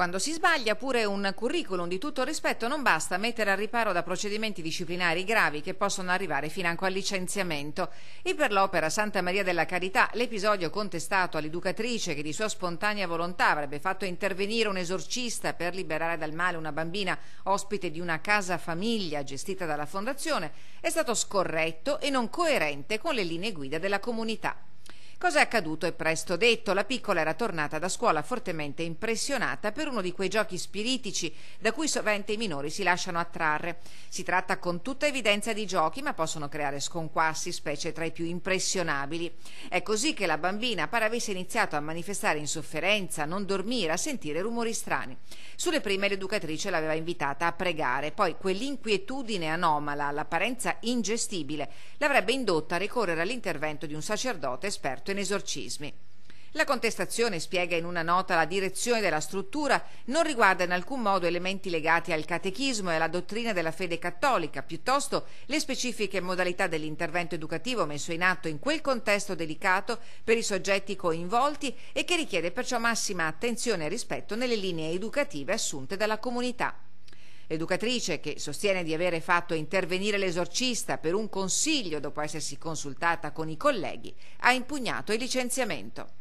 Quando si sbaglia, pure un curriculum di tutto rispetto non basta a mettere al riparo da procedimenti disciplinari gravi che possono arrivare fino anche al licenziamento. E per l'Opera Santa Maria della Carità, l'episodio contestato all'educatrice che di sua spontanea volontà avrebbe fatto intervenire un esorcista per liberare dal male una bambina ospite di una casa famiglia gestita dalla fondazione è stato scorretto e non coerente con le linee guida della comunità. Cosa è accaduto è presto detto. La piccola era tornata da scuola fortemente impressionata per uno di quei giochi spiritici da cui sovente i minori si lasciano attrarre. Si tratta con tutta evidenza di giochi, ma possono creare sconquassi, specie tra i più impressionabili. È così che la bambina pare avesse iniziato a manifestare insofferenza, a non dormire, a sentire rumori strani. Sulle prime l'educatrice l'aveva invitata a pregare, poi quell'inquietudine anomala, all'apparenza ingestibile, l'avrebbe indotta a ricorrere all'intervento di un sacerdote esperto in esorcismi. La contestazione, spiega in una nota la direzione della struttura, non riguarda in alcun modo elementi legati al catechismo e alla dottrina della fede cattolica, piuttosto le specifiche modalità dell'intervento educativo messo in atto in quel contesto delicato per i soggetti coinvolti e che richiede perciò massima attenzione e rispetto nelle linee educative assunte dalla comunità. L'educatrice, che sostiene di avere fatto intervenire l'esorcista per un consiglio dopo essersi consultata con i colleghi, ha impugnato il licenziamento.